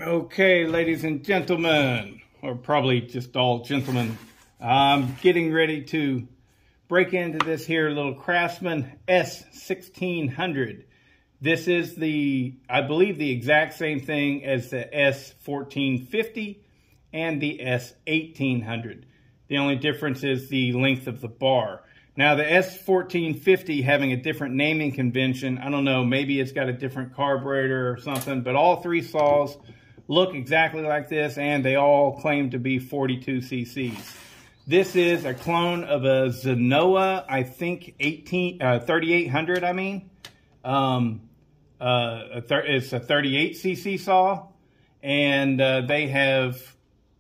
Okay, ladies and gentlemen, or probably just all gentlemen, I'm getting ready to break into this here little Craftsman S1600. This is I believe the exact same thing as the S1450 and the S1800. The only difference is the length of the bar. Now the S1450 having a different naming convention, I don't know, maybe it's got a different carburetor or something, but all three saws look exactly like this, and they all claim to be 42 cc's. This is a clone of a Zenoa, I think 3800, I mean. It's a 38 cc saw, and they have,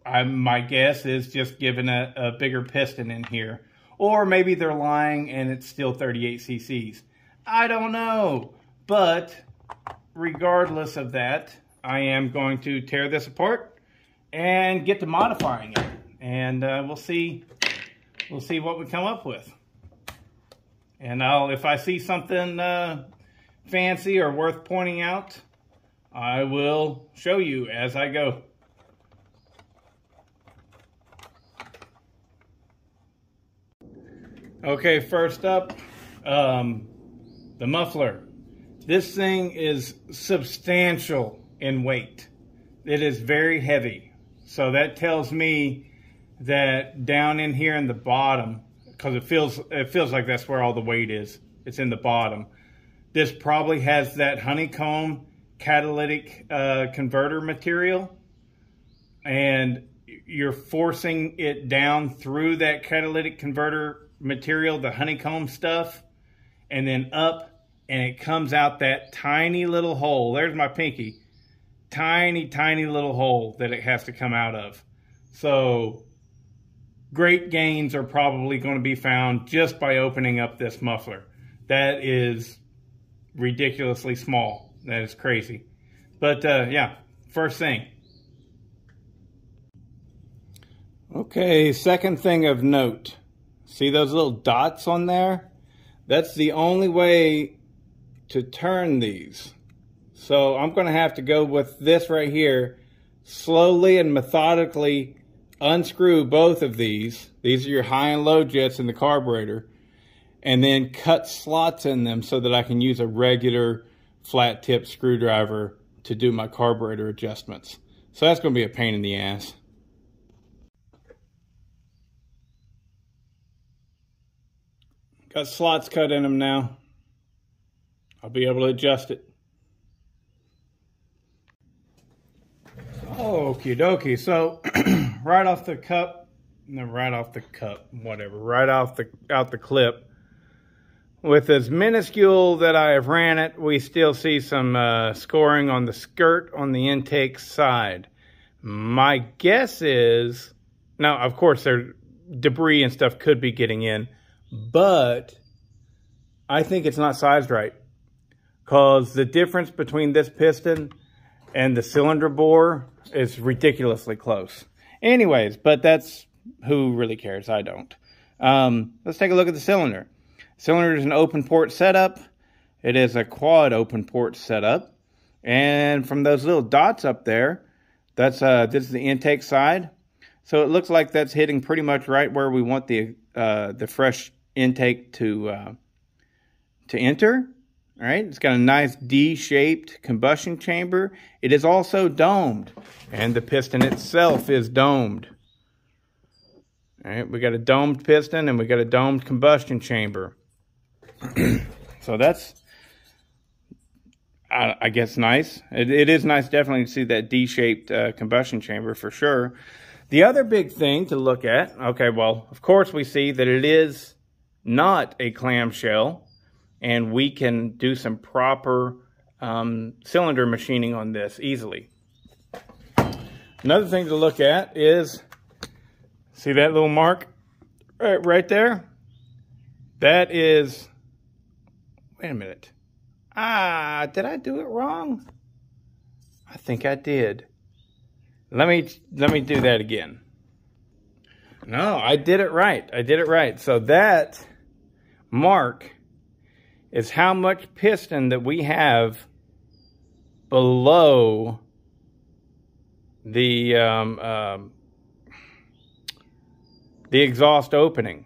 my guess is just given a bigger piston in here. Or maybe they're lying and it's still 38 cc's. I don't know. But regardless of that, I am going to tear this apart and get to modifying it. And we'll see what we come up with. And if I see something fancy or worth pointing out, I will show you as I go. Okay, first up, the muffler. This thing is substantial in weight. It is very heavy. So that tells me that down in here in the bottom, because it feels like that's where all the weight is. It's in the bottom. This probably has that honeycomb catalytic converter material, and you're forcing it down through that catalytic converter material, the honeycomb stuff, and then up, and it comes out that tiny little hole. There's my pinky. Tiny, tiny little hole that it has to come out of. So great gains are probably going to be found just by opening up this muffler. That is ridiculously small. That is crazy. But yeah, first thing. Okay, second thing of note. See those little dots on there? That's the only way to turn these. So I'm going to have to go with this right here, slowly and methodically unscrew both of these. These are your high and low jets in the carburetor. And then cut slots in them so that I can use a regular flat tip screwdriver to do my carburetor adjustments. So that's going to be a pain in the ass. Got slots cut in them now. I'll be able to adjust it. Okie dokie. So right off the clip, with as minuscule that I have ran it, we still see some scoring on the skirt on the intake side. My guess is, now of course there debris and stuff could be getting in, but I think it's not sized right, because the difference between this piston and the cylinder bore is ridiculously close. Anyways, but that's, who really cares? I don't. Let's take a look at the cylinder. Cylinder is an open port setup. It is a quad open port setup. And from those little dots up there, this is the intake side. So it looks like that's hitting pretty much right where we want the fresh intake to enter. All right, it's got a nice D-shaped combustion chamber. It is also domed, and the piston itself is domed. All right, we got a domed piston and we got a domed combustion chamber. So that's, I guess, nice. It is nice, definitely, to see that D-shaped combustion chamber for sure. The other big thing to look at, okay, well, of course we see that it is not a clamshell, and we can do some proper cylinder machining on this easily. Another thing to look at is, see that little mark right there? That is, wait a minute. Did I do it wrong? I think I did. Let me do that again. No, I did it right. I did it right. So that mark is how much piston that we have below the exhaust opening.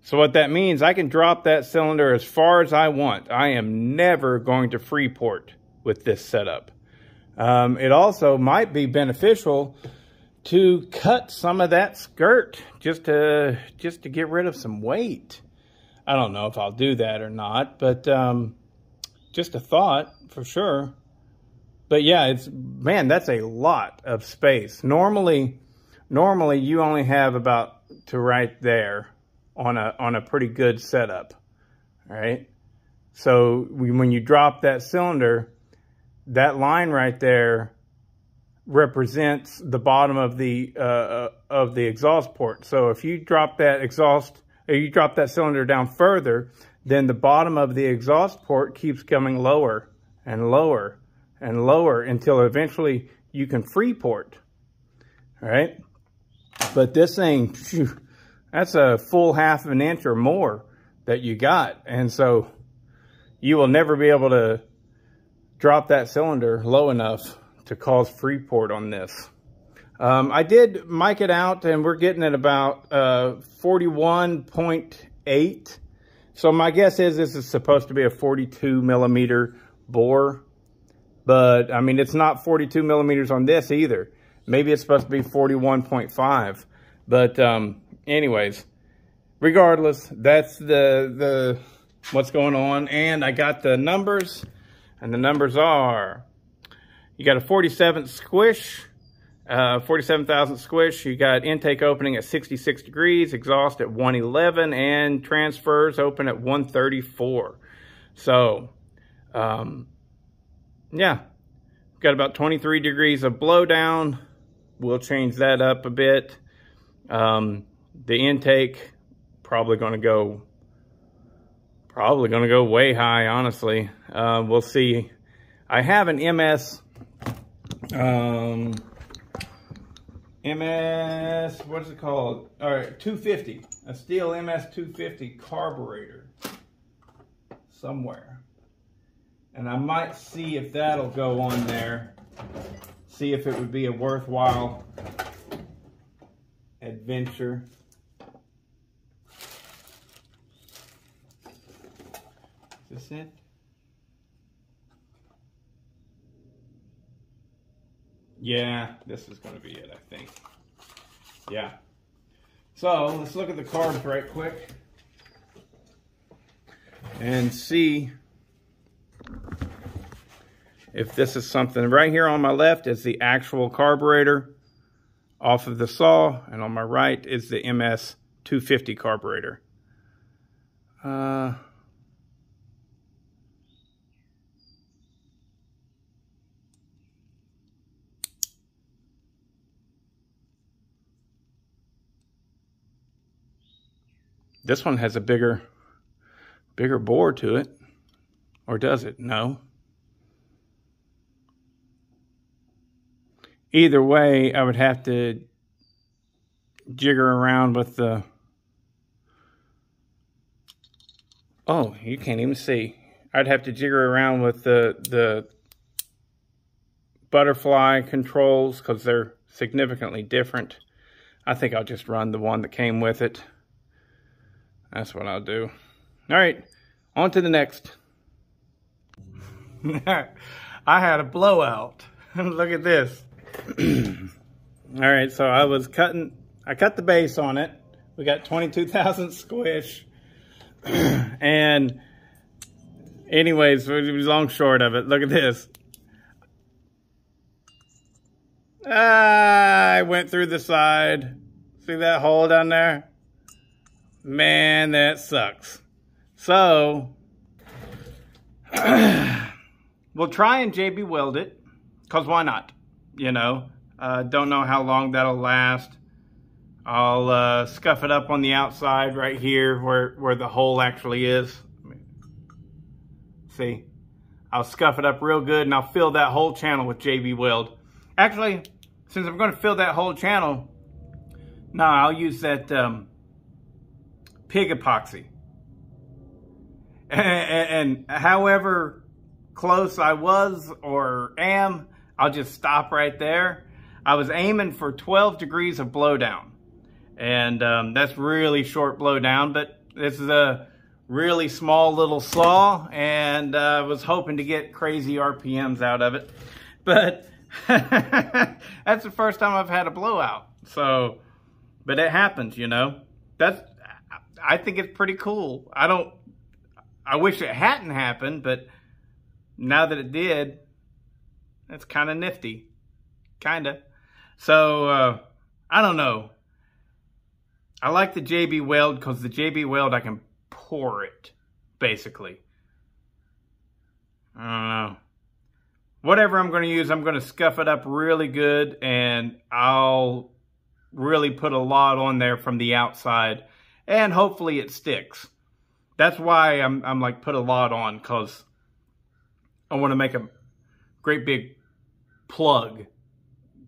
So what that means, I can drop that cylinder as far as I want. I am never going to freeport with this setup. It also might be beneficial to cut some of that skirt just to get rid of some weight. I don't know if I'll do that or not, but just a thought for sure. But yeah, man, that's a lot of space. Normally you only have about to right there on a pretty good setup, right? So when you drop that cylinder, that line right there represents the bottom of the exhaust port. So if you drop that cylinder down further, then the bottom of the exhaust port keeps coming lower and lower and lower until eventually you can freeport. All right, but this thing, phew, that's a full half of an inch or more that you got, and so you will never be able to drop that cylinder low enough to cause freeport on this. I did mic it out, and we're getting at about 41.8. So my guess is this is supposed to be a 42 millimeter bore, but I mean, it's not 42 millimeters on this either. Maybe it's supposed to be 41.5. But anyways, regardless, that's the what's going on. And I got the numbers, and the numbers are, you got a 47 squish, 47,000 squish. You got intake opening at 66 degrees, exhaust at 111, and transfers open at 134. So, yeah, got about 23 degrees of blowdown. We'll change that up a bit. The intake probably going to go way high, honestly. We'll see. I have an MS, what is it called? All right, 250, a steel MS 250 carburetor somewhere. And I might see if that'll go on there. See if it would be a worthwhile adventure. Is this it? Yeah, this is going to be it, I think. Yeah. So let's look at the carbs right quick and see if this is something. Right here on my left is the actual carburetor off of the saw, and on my right is the MS 250 carburetor. This one has a bigger bore to it. Or does it? No. Either way, I would have to jigger around with the... Oh, you can't even see. I'd have to jigger around with the butterfly controls because they're significantly different. I think I'll just run the one that came with it. That's what I'll do. All right, on to the next. I had a blowout. Look at this. All right, so I cut the base on it. We got 22,000 squish. And anyways, long short of it, look at this. I went through the side. See that hole down there? Man, that sucks. So, we'll try and JB weld it, because why not? You know, don't know how long that'll last. I'll scuff it up on the outside right here where the hole actually is. See, I'll scuff it up real good, and I'll fill that whole channel with JB weld. Actually, since I'm going to fill that whole channel, no, I'll use that pig epoxy. And however close I was or am, I'll just stop right there. I was aiming for 12 degrees of blowdown. And that's really short blowdown, but this is a really small little saw, and I was hoping to get crazy RPMs out of it. But that's the first time I've had a blowout. So, but it happens, you know. I think it's pretty cool. I wish it hadn't happened, but now that it did, that's kind of nifty. Kinda. So, I don't know. I like the JB Weld because the JB Weld, I can pour it, basically. I don't know. Whatever I'm going to use, I'm going to scuff it up really good, and I'll really put a lot on there from the outside, and hopefully it sticks. That's why I'm like put a lot on, because I want to make a great big plug,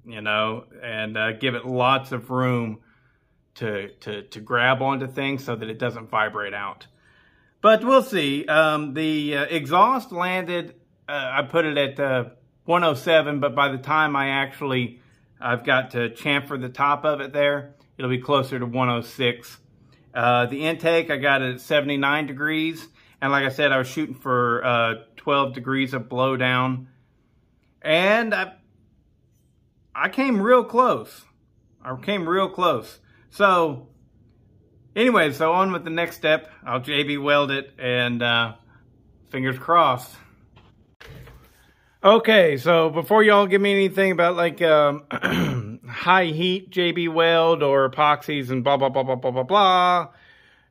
you know, and give it lots of room to grab onto things so that it doesn't vibrate out. But we'll see. The exhaust landed, I put it at 107, but by the time I've got to chamfer the top of it there, it'll be closer to 106. The intake, I got it at 79 degrees. And like I said, I was shooting for 12 degrees of blowdown. And I came real close. So, anyway, so on with the next step. I'll JB weld it, and fingers crossed. Okay, so before y'all give me anything about like high heat JB weld or epoxies and blah, blah, blah, blah, blah, blah, blah,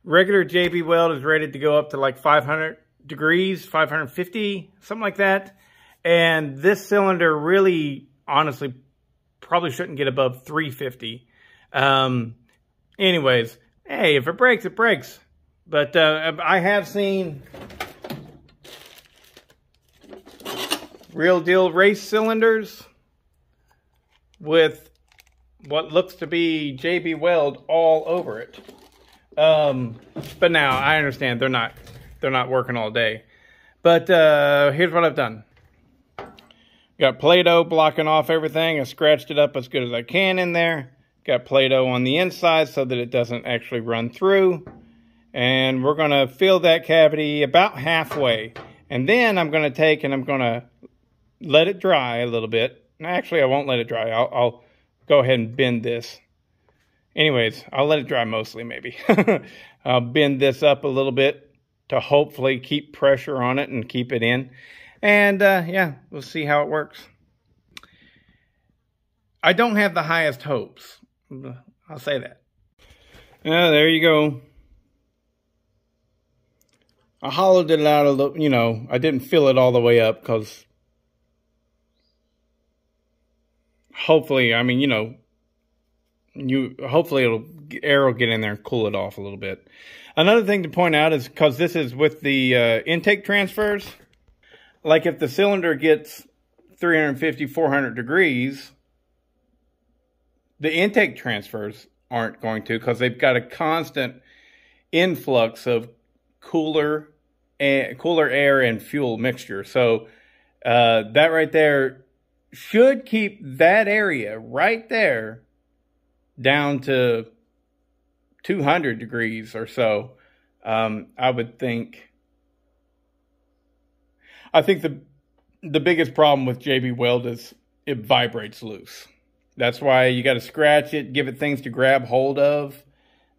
regular JB weld is rated to go up to like 500 degrees, 550, something like that. And this cylinder really, honestly, probably shouldn't get above 350. Anyways, hey, if it breaks, it breaks. But I have seen real deal race cylinders with what looks to be JB Weld all over it. But now I understand they're not working all day. But here's what I've done. Got Play-Doh blocking off everything. I scratched it up as good as I can in there. Got Play-Doh on the inside so that it doesn't actually run through. And we're going to fill that cavity about halfway. And then I'm going to take and I'm going to let it dry a little bit. Actually, I won't let it dry. I'll go ahead and bend this. Anyways, I'll let it dry mostly, maybe. I'll bend this up a little bit to hopefully keep pressure on it and keep it in. And, yeah, we'll see how it works. I don't have the highest hopes. I'll say that. There you go. I hollowed it out a little, you know, I didn't fill it all the way up because hopefully, I mean, you know, hopefully air will get in there and cool it off a little bit. Another thing to point out is because this is with the intake transfers, like if the cylinder gets 350, 400 degrees, the intake transfers aren't going to, because they've got a constant influx of cooler air and fuel mixture. So that right there should keep that area right there down to 200 degrees or so. I would think. I think the biggest problem with JB Weld is it vibrates loose. That's why you got to scratch it, give it things to grab hold of,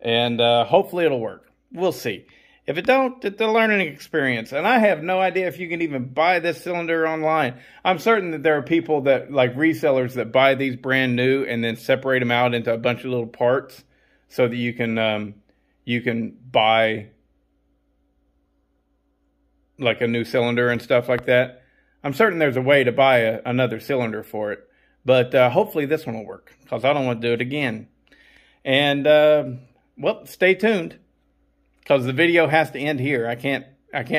and hopefully it'll work. We'll see. If it don't, it's a learning experience. And I have no idea if you can even buy this cylinder online. I'm certain that there are people that, like resellers, that buy these brand new and then separate them out into a bunch of little parts so that you can buy like a new cylinder and stuff like that. I'm certain there's a way to buy another cylinder for it. But hopefully this one will work, because I don't want to do it again. And, well, stay tuned, because the video has to end here. I can't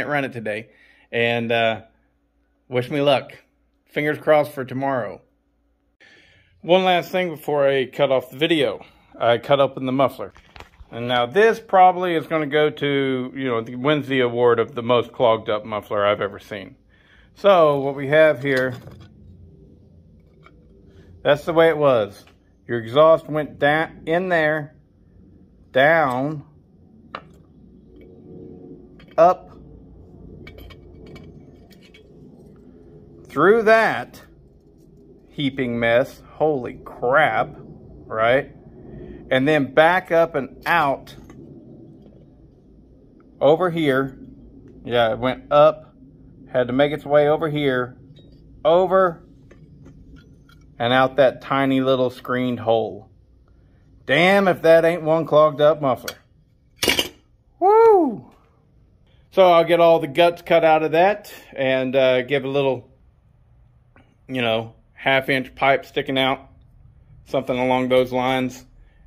run it today. And wish me luck. Fingers crossed for tomorrow. One last thing before I cut off the video. I cut open the muffler. And now this probably is going to go to, you know, wins the award of the most clogged up muffler I've ever seen. So what we have here, That's the way it was. Your exhaust went down in there, down, up, through that heaping mess. Holy crap, right? And then back up and out over here. Yeah, it went up, had to make its way over here, over, and out that tiny little screened hole. Damn if that ain't one clogged up muffler. Woo! So I'll get all the guts cut out of that and give a little, you know, 1/2-inch pipe sticking out, something along those lines,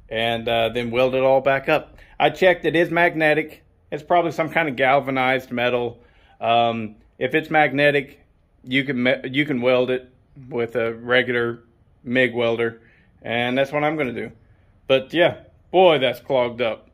and then weld it all back up. I checked, it is magnetic. It's probably some kind of galvanized metal. If it's magnetic, you can weld it with a regular MIG welder, and that's what I'm going to do. But yeah, boy, that's clogged up.